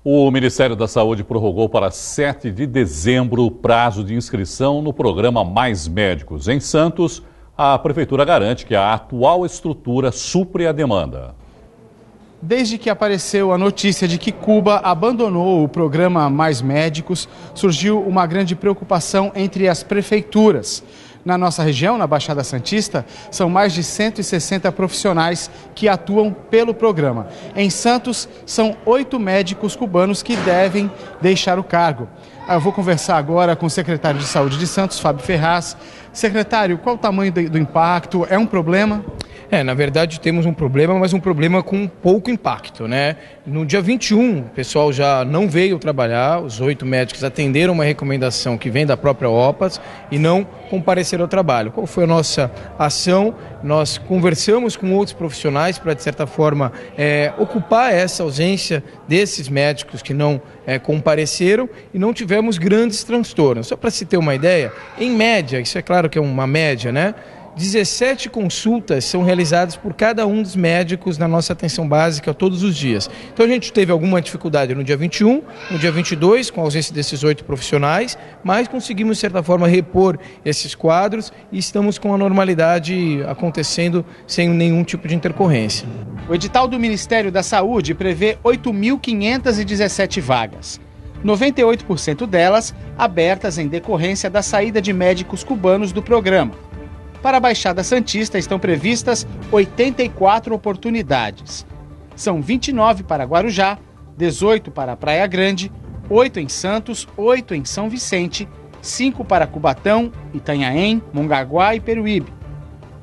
O Ministério da Saúde prorrogou para 7 de dezembro o prazo de inscrição no programa Mais Médicos. Em Santos, a Prefeitura garante que a atual estrutura supre a demanda. Desde que apareceu a notícia de que Cuba abandonou o programa Mais Médicos, surgiu uma grande preocupação entre as prefeituras. Na nossa região, na Baixada Santista, são mais de 160 profissionais que atuam pelo programa. Em Santos, são 8 médicos cubanos que devem deixar o cargo. Eu vou conversar agora com o secretário de Saúde de Santos, Fábio Ferraz. Secretário, qual o tamanho do impacto? É um problema? Na verdade temos um problema, mas um problema com pouco impacto, né? No dia 21, o pessoal já não veio trabalhar, os 8 médicos atenderam uma recomendação que vem da própria OPAS e não compareceram ao trabalho. Qual foi a nossa ação? Nós conversamos com outros profissionais para, de certa forma, ocupar essa ausência desses médicos que não compareceram e não tivemos grandes transtornos. Só para se ter uma ideia, em média, isso é claro que é uma média, né? 17 consultas são realizadas por cada um dos médicos na nossa atenção básica todos os dias. Então a gente teve alguma dificuldade no dia 21, no dia 22, com a ausência desses 8 profissionais, mas conseguimos, de certa forma, repor esses quadros e estamos com a normalidade acontecendo sem nenhum tipo de intercorrência. O edital do Ministério da Saúde prevê 8.517 vagas. 98% delas abertas em decorrência da saída de médicos cubanos do programa. Para a Baixada Santista estão previstas 84 oportunidades. São 29 para Guarujá, 18 para Praia Grande, 8 em Santos, 8 em São Vicente, 5 para Cubatão, Itanhaém, Mongaguá e Peruíbe,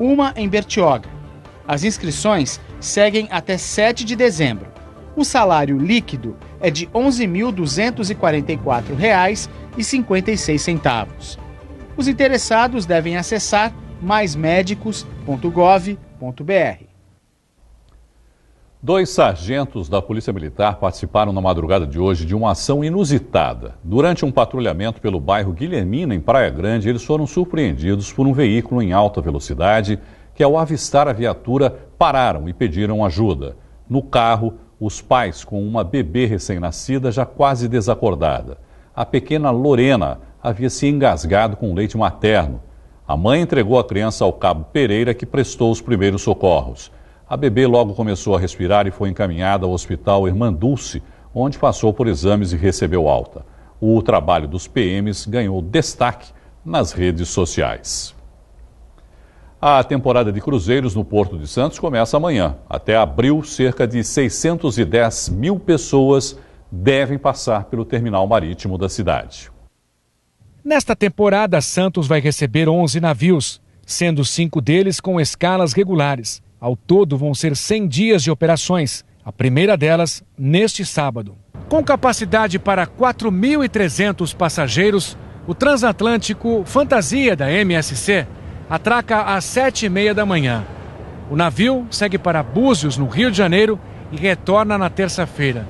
1 em Bertioga. As inscrições seguem até 7 de dezembro. O salário líquido é de R$ 11.244,56. Os interessados devem acessar maismedicos.gov.br. 2 sargentos da Polícia Militar participaram na madrugada de hoje de uma ação inusitada. Durante um patrulhamento pelo bairro Guilhermina, em Praia Grande, eles foram surpreendidos por um veículo em alta velocidade que, ao avistar a viatura, pararam e pediram ajuda. No carro, os pais com uma bebê recém-nascida já quase desacordada. A pequena Lorena havia se engasgado com leite materno. A mãe entregou a criança ao cabo Pereira, que prestou os primeiros socorros. A bebê logo começou a respirar e foi encaminhada ao Hospital Irmã Dulce, onde passou por exames e recebeu alta. O trabalho dos PMs ganhou destaque nas redes sociais. A temporada de cruzeiros no Porto de Santos começa amanhã. Até abril, cerca de 610 mil pessoas devem passar pelo terminal marítimo da cidade. Nesta temporada, Santos vai receber 11 navios, sendo 5 deles com escalas regulares. Ao todo, vão ser 100 dias de operações, a primeira delas neste sábado. Com capacidade para 4.300 passageiros, o transatlântico Fantasia da MSC atraca às 7h30 da manhã. O navio segue para Búzios, no Rio de Janeiro, e retorna na terça-feira.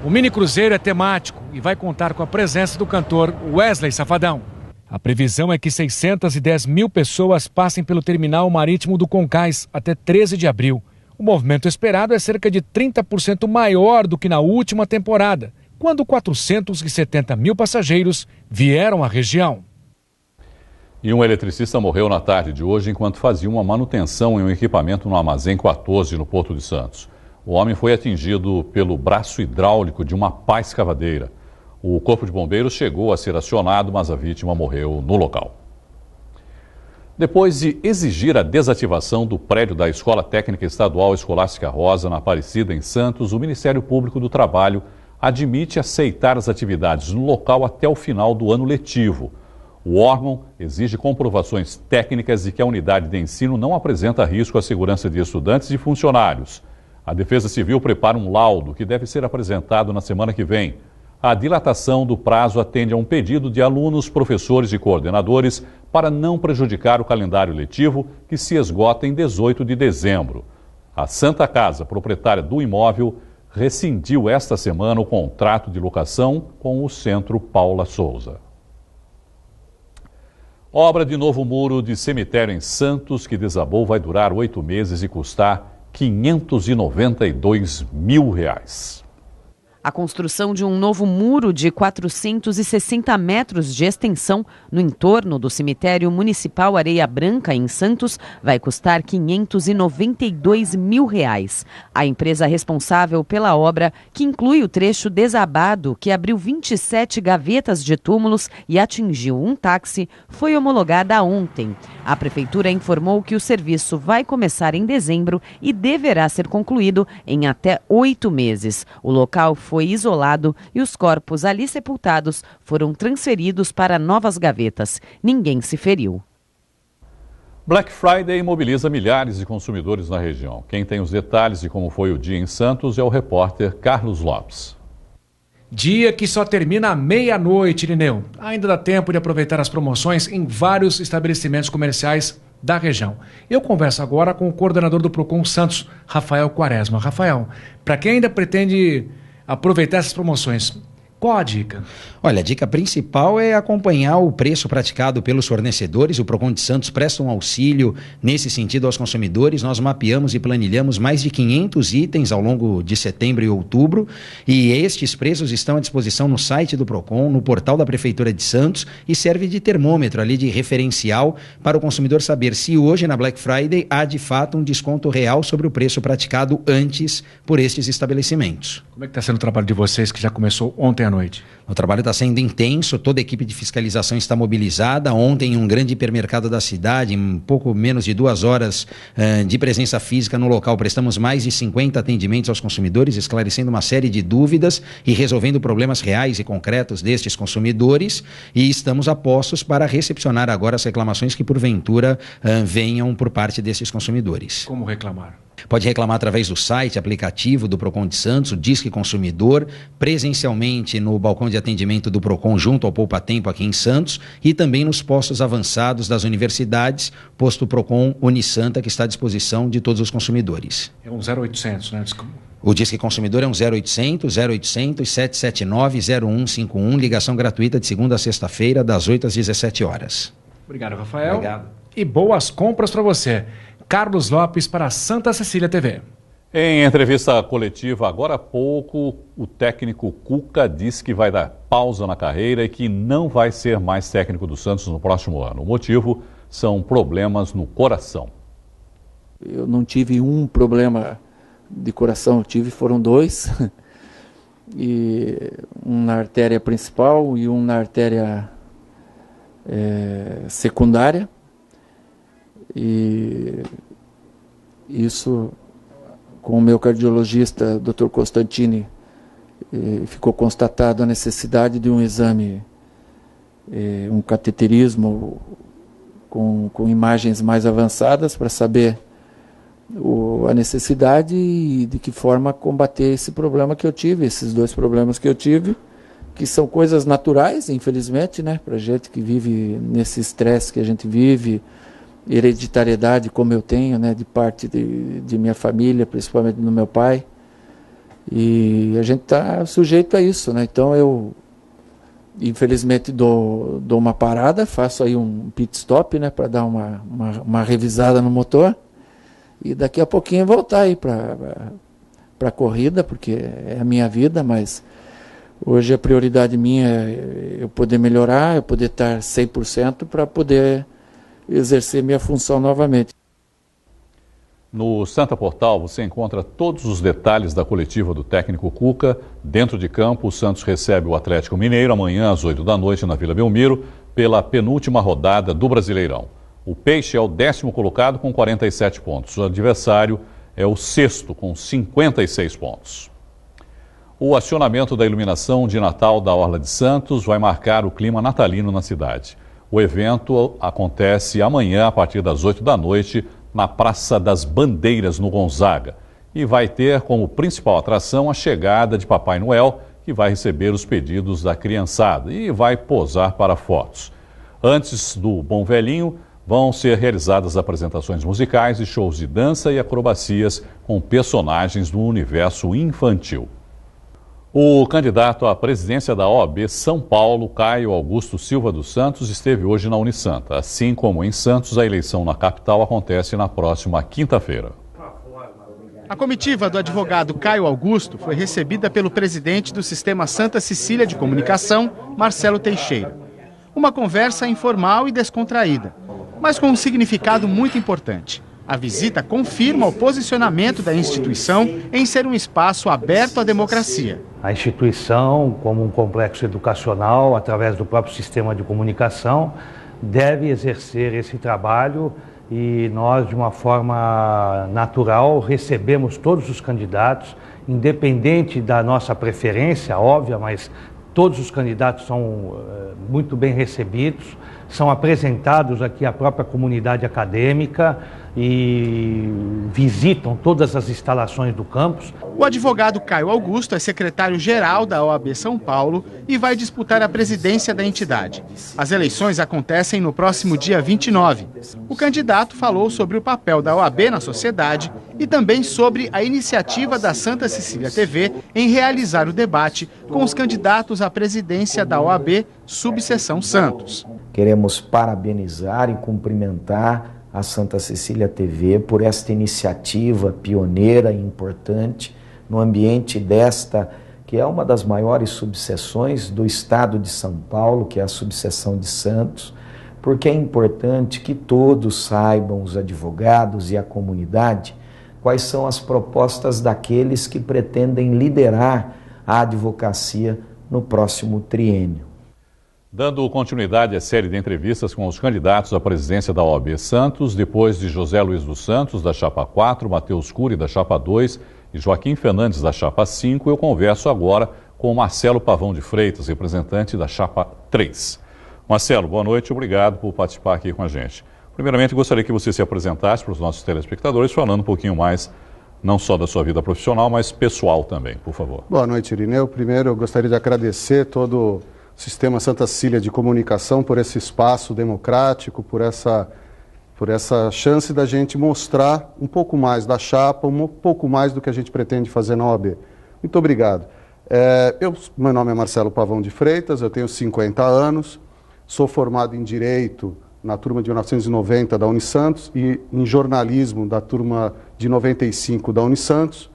O mini-cruzeiro é temático e vai contar com a presença do cantor Wesley Safadão. A previsão é que 610 mil pessoas passem pelo terminal marítimo do Concais até 13 de abril. O movimento esperado é cerca de 30% maior do que na última temporada, quando 470 mil passageiros vieram à região. E um eletricista morreu na tarde de hoje enquanto fazia uma manutenção em um equipamento no Armazém 14, no Porto de Santos. O homem foi atingido pelo braço hidráulico de uma pá escavadeira. O corpo de bombeiros chegou a ser acionado, mas a vítima morreu no local. Depois de exigir a desativação do prédio da Escola Técnica Estadual Escolástica Rosa, na Aparecida, em Santos, o Ministério Público do Trabalho admite aceitar as atividades no local até o final do ano letivo. O órgão exige comprovações técnicas de que a unidade de ensino não apresenta risco à segurança de estudantes e funcionários. A Defesa Civil prepara um laudo que deve ser apresentado na semana que vem. A dilatação do prazo atende a um pedido de alunos, professores e coordenadores para não prejudicar o calendário letivo, que se esgota em 18 de dezembro. A Santa Casa, proprietária do imóvel, rescindiu esta semana o contrato de locação com o Centro Paula Souza. Obra de novo muro de cemitério em Santos, que desabou, vai durar 8 meses e custar R$ 592 mil. A construção de um novo muro de 460 metros de extensão no entorno do cemitério municipal Areia Branca, em Santos, vai custar R$ 592 mil. A empresa responsável pela obra, que inclui o trecho desabado que abriu 27 gavetas de túmulos e atingiu um táxi, foi homologada ontem. A prefeitura informou que o serviço vai começar em dezembro e deverá ser concluído em até 8 meses. O local foi isolado e os corpos ali sepultados foram transferidos para novas gavetas. Ninguém se feriu. Black Friday mobiliza milhares de consumidores na região. Quem tem os detalhes de como foi o dia em Santos é o repórter Carlos Lopes. Dia que só termina à meia-noite, Irineu. Ainda dá tempo de aproveitar as promoções em vários estabelecimentos comerciais da região. Eu converso agora com o coordenador do Procon Santos, Rafael Quaresma. Rafael, para quem ainda pretende aproveitar essas promoções, qual a dica? Olha, a dica principal é acompanhar o preço praticado pelos fornecedores. O Procon de Santos presta um auxílio nesse sentido aos consumidores. Nós mapeamos e planilhamos mais de 500 itens ao longo de setembro e outubro, e estes preços estão à disposição no site do Procon, no portal da Prefeitura de Santos, e serve de termômetro ali, de referencial para o consumidor saber se hoje na Black Friday há de fato um desconto real sobre o preço praticado antes por estes estabelecimentos. Como é que está sendo o trabalho de vocês, que já começou ontem à noite? O trabalho está sendo intenso, toda a equipe de fiscalização está mobilizada. Ontem, um grande hipermercado da cidade, em pouco menos de 2 horas de presença física no local, prestamos mais de 50 atendimentos aos consumidores, esclarecendo uma série de dúvidas e resolvendo problemas reais e concretos destes consumidores, e estamos a postos para recepcionar agora as reclamações que porventura venham por parte desses consumidores. Como reclamar? Pode reclamar através do site, aplicativo do Procon de Santos, o Disque Consumidor, presencialmente no balcão de atendimento do Procon junto ao Poupa Tempo aqui em Santos, e também nos postos avançados das universidades, posto Procon Unisanta, que está à disposição de todos os consumidores. É um 0800, né? O Disque Consumidor é um 0800 779 0151, ligação gratuita de segunda a sexta-feira, das 8 às 17 horas. Obrigado, Rafael. Obrigado. E boas compras para você. Carlos Lopes para Santa Cecília TV. Em entrevista coletiva agora há pouco, o técnico Cuca disse que vai dar pausa na carreira e que não vai ser mais técnico do Santos no próximo ano. O motivo são problemas no coração. Eu não tive um problema de coração, foram 2. E um na artéria principal e um na artéria secundária. E isso, com o meu cardiologista, Dr. Constantini, ficou constatado a necessidade de um exame, um cateterismo com imagens mais avançadas para saber a necessidade e de que forma combater esse problema que eu tive, esses 2 problemas que eu tive, que são coisas naturais, infelizmente, né, para gente que vive nesse estresse que a gente vive, hereditariedade como eu tenho, né, de parte de minha família, principalmente do meu pai, e a gente está sujeito a isso, né? Então eu infelizmente dou uma parada, faço aí um pit stop, né, para dar uma revisada no motor, e daqui a pouquinho voltar aí para a corrida, porque é a minha vida, mas hoje a prioridade minha é eu poder melhorar, eu poder estar 100% para poder exercer minha função novamente. No Santa Portal você encontra todos os detalhes da coletiva do técnico Cuca. Dentro de campo, o Santos recebe o Atlético Mineiro amanhã às 8 da noite na Vila Belmiro pela penúltima rodada do Brasileirão. O Peixe é o 10º colocado com 47 pontos. O adversário é o 6º com 56 pontos. O acionamento da iluminação de Natal da Orla de Santos vai marcar o clima natalino na cidade. O evento acontece amanhã a partir das 8 da noite na Praça das Bandeiras, no Gonzaga, e vai ter como principal atração a chegada de Papai Noel, que vai receber os pedidos da criançada e vai posar para fotos. Antes do Bom Velhinho, vão ser realizadas apresentações musicais e shows de dança e acrobacias com personagens do universo infantil. O candidato à presidência da OAB São Paulo, Caio Augusto Silva dos Santos, esteve hoje na Unisanta. Assim como em Santos, a eleição na capital acontece na próxima quinta-feira. A comitiva do advogado Caio Augusto foi recebida pelo presidente do Sistema Santa Cecília de Comunicação, Marcelo Teixeira. Uma conversa informal e descontraída, mas com um significado muito importante. A visita confirma o posicionamento da instituição em ser um espaço aberto à democracia. A instituição, como um complexo educacional, através do próprio sistema de comunicação, deve exercer esse trabalho e nós, de uma forma natural, recebemos todos os candidatos, independente da nossa preferência, óbvia, mas todos os candidatos são muito bem recebidos, são apresentados aqui à própria comunidade acadêmica e visitam todas as instalações do campus. O advogado Caio Augusto é secretário-geral da OAB São Paulo e vai disputar a presidência da entidade. As eleições acontecem no próximo dia 29. O candidato falou sobre o papel da OAB na sociedade e também sobre a iniciativa da Santa Cecília TV em realizar o debate com os candidatos à presidência da OAB Subseção Santos. Queremos parabenizar e cumprimentar a Santa Cecília TV por esta iniciativa pioneira e importante no ambiente desta, que é uma das maiores subseções do estado de São Paulo, que é a subseção de Santos, porque é importante que todos saibam, os advogados e a comunidade, quais são as propostas daqueles que pretendem liderar a advocacia no próximo triênio. Dando continuidade à série de entrevistas com os candidatos à presidência da OAB Santos, depois de José Luiz dos Santos, da chapa 4, Matheus Cury, da chapa 2 e Joaquim Fernandes, da chapa 5, eu converso agora com Marcelo Pavão de Freitas, representante da chapa 3. Marcelo, boa noite, obrigado por participar aqui com a gente. Primeiramente, gostaria que você se apresentasse para os nossos telespectadores, falando um pouquinho mais, não só da sua vida profissional, mas pessoal também, por favor. Boa noite, Irineu. Primeiro, eu gostaria de agradecer todo Sistema Santa Cecília de Comunicação por esse espaço democrático, por essa chance da gente mostrar um pouco mais da chapa, um pouco mais do que a gente pretende fazer na OAB. Muito obrigado. Meu nome é Marcelo Pavão de Freitas, eu tenho 50 anos, sou formado em Direito na turma de 1990 da Unisantos e em Jornalismo da turma de 95 da Unisantos.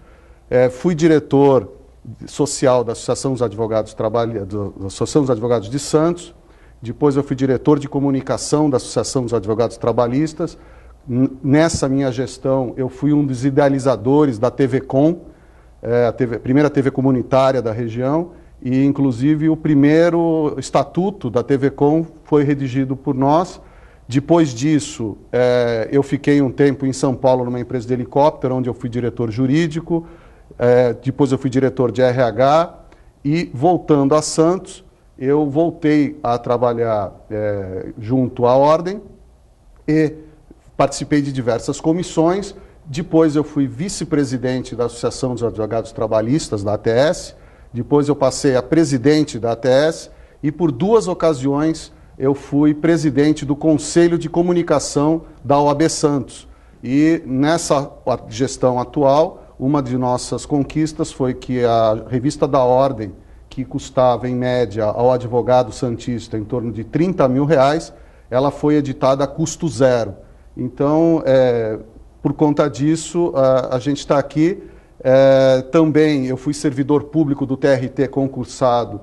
Fui diretor social da Associação dos Advogados da Associação dos Advogados de Santos. Depois eu fui diretor de comunicação da Associação dos Advogados Trabalhistas. Nessa minha gestão eu fui um dos idealizadores da TV Com, a primeira TV comunitária da região, e inclusive o primeiro estatuto da TV Com foi redigido por nós. Depois disso eu fiquei um tempo em São Paulo numa empresa de helicóptero, onde eu fui diretor jurídico. Depois eu fui diretor de RH e, voltando a Santos, eu voltei a trabalhar junto à Ordem e participei de diversas comissões. Depois eu fui vice-presidente da Associação dos Advogados Trabalhistas, da ATS. Depois eu passei a presidente da ATS e, por 2 ocasiões, eu fui presidente do Conselho de Comunicação da OAB Santos. E nessa gestão atual, uma de nossas conquistas foi que a revista da Ordem, que custava em média ao advogado santista em torno de R$30 mil, ela foi editada a custo zero. Então, por conta disso, a gente está aqui. Também eu fui servidor público do TRT concursado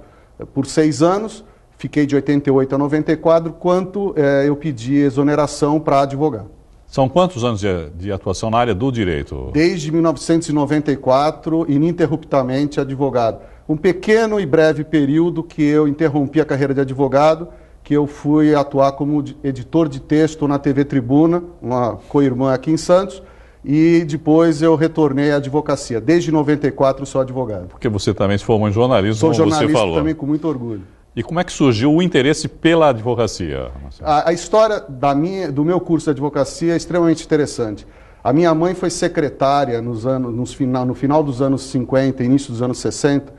por 6 anos, fiquei de 88 a 94, quanto eu pedi exoneração para advogar. São quantos anos de atuação na área do direito? Desde 1994, ininterruptamente advogado. Um pequeno e breve período que eu interrompi a carreira de advogado, que eu fui atuar como editor de texto na TV Tribuna, uma co-irmã aqui em Santos, e depois eu retornei à advocacia. Desde 94 sou advogado. Porque você também se formou em jornalismo, como você falou. Sou jornalista também, com muito orgulho. E como é que surgiu o interesse pela advocacia, Marcelo? A história do meu curso de advocacia é extremamente interessante. A minha mãe foi secretária no final dos anos 50, início dos anos 60,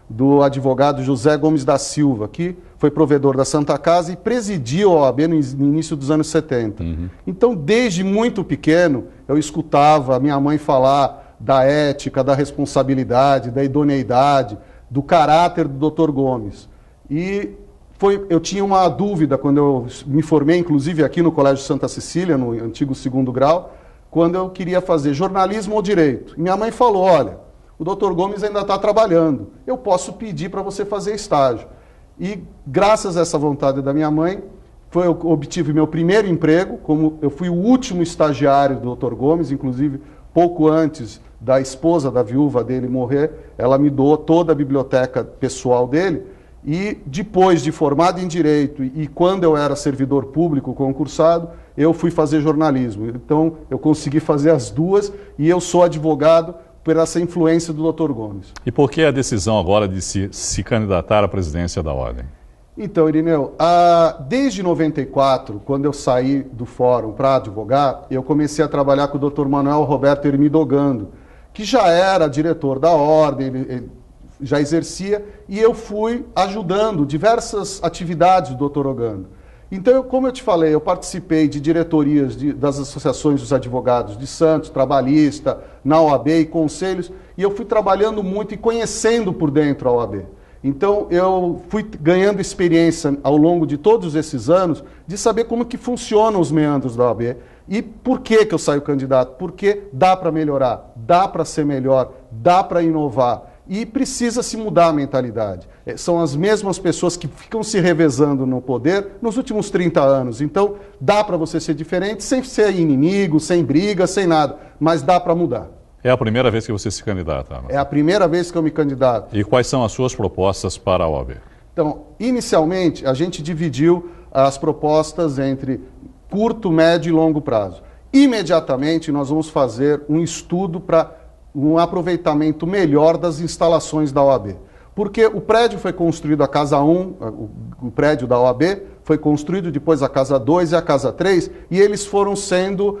do advogado José Gomes da Silva, que foi provedor da Santa Casa e presidiu a OAB no início dos anos 70. Então, desde muito pequeno, eu escutava a minha mãe falar da ética, da responsabilidade, da idoneidade, do caráter do Dr. Gomes. E eu tinha uma dúvida quando eu me formei, inclusive aqui no Colégio Santa Cecília, no antigo 2º grau, quando eu queria fazer jornalismo ou direito. E minha mãe falou, olha, o Dr. Gomes ainda está trabalhando, eu posso pedir para você fazer estágio. E graças a essa vontade da minha mãe, eu obtive meu primeiro emprego, como eu fui o último estagiário do Dr. Gomes, inclusive pouco antes da esposa, da viúva dele morrer, ela me doou toda a biblioteca pessoal dele, e depois de formado em Direito e quando eu era servidor público concursado, eu fui fazer jornalismo. Então eu consegui fazer as duas e eu sou advogado por essa influência do Dr. Gomes. E por que a decisão agora de se candidatar à presidência da Ordem? Então, Irineu, desde 94, quando eu saí do fórum para advogar, eu comecei a trabalhar com o Dr. Manuel Roberto Hermídio Ogando, que já era diretor da Ordem, ele já exercia, e eu fui ajudando diversas atividades do Dr. Ogando. Então, como eu te falei, eu participei de diretorias das associações dos advogados de Santos, trabalhista, na OAB e conselhos, e eu fui trabalhando muito e conhecendo por dentro a OAB. Então, eu fui ganhando experiência ao longo de todos esses anos de saber como que funcionam os meandros da OAB e por que eu saio candidato. Porque dá para melhorar, dá para ser melhor, dá para inovar e precisa se mudar a mentalidade. São as mesmas pessoas que ficam se revezando no poder nos últimos 30 anos. Então, dá para você ser diferente sem ser inimigo, sem briga, sem nada, mas dá para mudar. É a primeira vez que você se candidata? É a primeira vez que eu me candidato. E quais são as suas propostas para a OAB? Então, inicialmente, a gente dividiu as propostas entre curto, médio e longo prazo. Imediatamente, nós vamos fazer um estudo para um aproveitamento melhor das instalações da OAB. Porque o prédio foi construído, a Casa 1, o prédio da OAB, foi construído depois a Casa 2 e a Casa 3, e eles foram sendo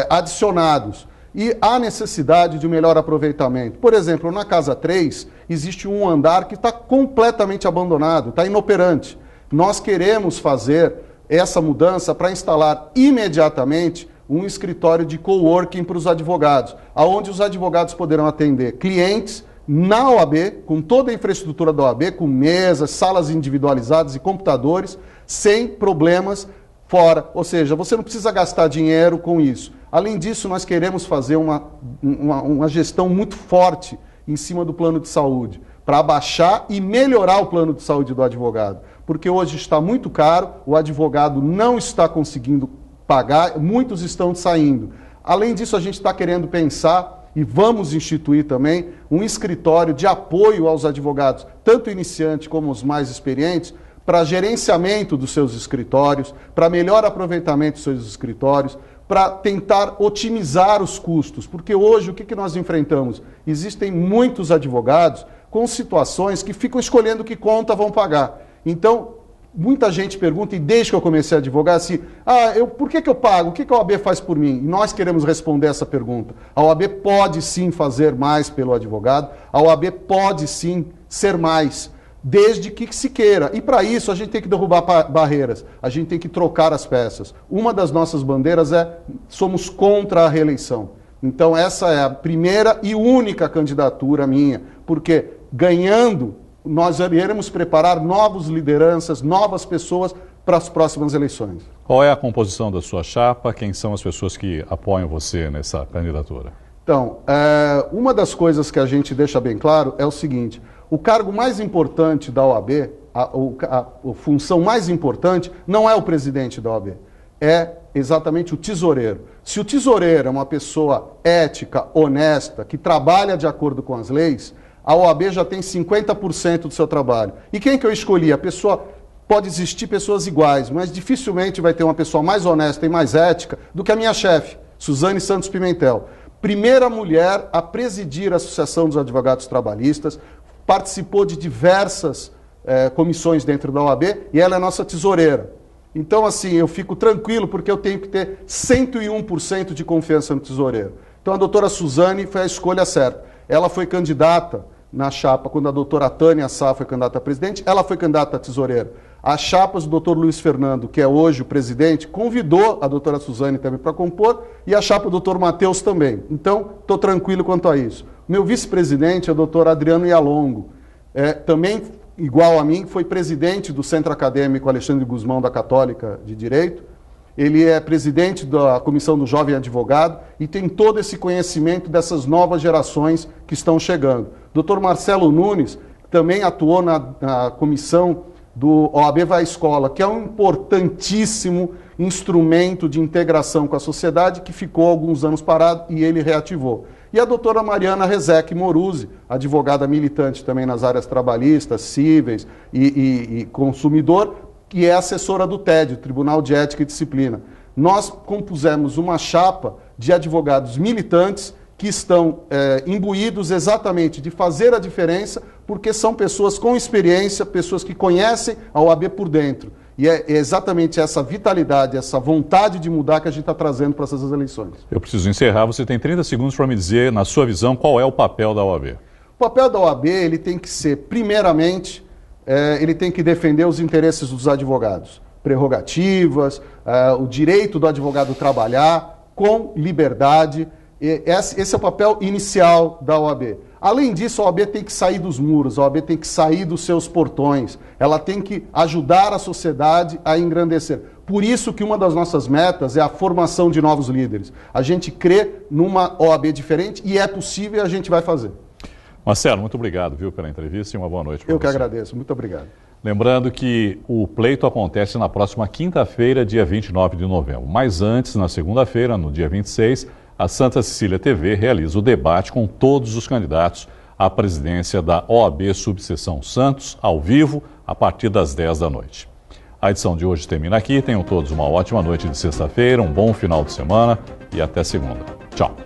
adicionados. E há necessidade de um melhor aproveitamento. Por exemplo, na Casa 3, existe um andar que está completamente abandonado, está inoperante. Nós queremos fazer essa mudança para instalar imediatamente um escritório de coworking para os advogados, onde os advogados poderão atender clientes na OAB, com toda a infraestrutura da OAB, com mesas, salas individualizadas e computadores, sem problemas fora. Ou seja, você não precisa gastar dinheiro com isso. Além disso, nós queremos fazer uma gestão muito forte em cima do plano de saúde, para abaixar e melhorar o plano de saúde do advogado. Porque hoje está muito caro, o advogado não está conseguindo pagar, muitos estão saindo. Além disso, a gente está querendo pensar, e vamos instituir também, um escritório de apoio aos advogados, tanto iniciantes como os mais experientes, para gerenciamento dos seus escritórios, para melhor aproveitamento dos seus escritórios, para tentar otimizar os custos. Porque hoje, o que nós enfrentamos? Existem muitos advogados com situações que ficam escolhendo que conta vão pagar. Então, muita gente pergunta, e desde que eu comecei a advogar, assim, por que eu pago? O que a OAB faz por mim? E nós queremos responder essa pergunta. A OAB pode sim fazer mais pelo advogado, a OAB pode sim ser mais, desde que se queira. E para isso a gente tem que derrubar barreiras, a gente tem que trocar as peças. Uma das nossas bandeiras somos contra a reeleição. Então essa é a primeira e única candidatura minha, porque ganhando nós iremos preparar novas lideranças, novas pessoas para as próximas eleições. Qual é a composição da sua chapa? Quem são as pessoas que apoiam você nessa candidatura? Então, uma das coisas que a gente deixa bem claro é o seguinte: o cargo mais importante da OAB, a função mais importante, não é o presidente da OAB, é exatamente o tesoureiro. Se o tesoureiro é uma pessoa ética, honesta, que trabalha de acordo com as leis, a OAB já tem 50% do seu trabalho. E quem que eu escolhi? A pessoa... Pode existir pessoas iguais, mas dificilmente vai ter uma pessoa mais honesta e mais ética do que a minha chefe, Suzane Santos Pimentel. Primeira mulher a presidir a Associação dos Advogados Trabalhistas, participou de diversas comissões dentro da OAB e ela é nossa tesoureira. Então, assim, eu fico tranquilo porque eu tenho que ter 101% de confiança no tesoureiro. Então, a doutora Suzane foi a escolha certa. Ela foi candidata na chapa, quando a doutora Tânia Sá foi candidata a presidente, ela foi candidata a tesoureira. As chapas do doutor Luiz Fernando, que é hoje o presidente, convidou a doutora Suzane também para compor, e a chapa do doutor Matheus também. Então, estou tranquilo quanto a isso. Meu vice-presidente é o doutor Adriano Ialongo, também, igual a mim, foi presidente do Centro Acadêmico Alexandre Guzmão da Católica de Direito, ele é presidente da Comissão do Jovem Advogado e tem todo esse conhecimento dessas novas gerações que estão chegando. Dr. Marcelo Nunes também atuou na comissão do OAB Vai à Escola, que é um importantíssimo instrumento de integração com a sociedade que ficou alguns anos parado e ele reativou. E a doutora Mariana Rezec Moruzzi, advogada militante também nas áreas trabalhistas, cíveis e consumidor, que é assessora do TED, Tribunal de Ética e Disciplina. Nós compusemos uma chapa de advogados militantes que estão imbuídos exatamente de fazer a diferença, porque são pessoas com experiência, pessoas que conhecem a OAB por dentro. E é exatamente essa vitalidade, essa vontade de mudar que a gente está trazendo para essas eleições. Eu preciso encerrar, você tem 30 segundos para me dizer, na sua visão, qual é o papel da OAB. O papel da OAB ele tem que ser, primeiramente, ele tem que defender os interesses dos advogados, prerrogativas, o direito do advogado trabalhar com liberdade. Esse é o papel inicial da OAB. Além disso, a OAB tem que sair dos muros, a OAB tem que sair dos seus portões, ela tem que ajudar a sociedade a engrandecer. Por isso que uma das nossas metas é a formação de novos líderes. A gente crê numa OAB diferente e é possível e a gente vai fazer. Marcelo, muito obrigado, viu, pela entrevista e uma boa noite para você. Eu que agradeço, muito obrigado. Lembrando que o pleito acontece na próxima quinta-feira, dia 29 de novembro. Mas antes, na segunda-feira, no dia 26, a Santa Cecília TV realiza o debate com todos os candidatos à presidência da OAB Subseção Santos, ao vivo, a partir das 10 da noite. A edição de hoje termina aqui. Tenham todos uma ótima noite de sexta-feira, um bom final de semana e até segunda. Tchau.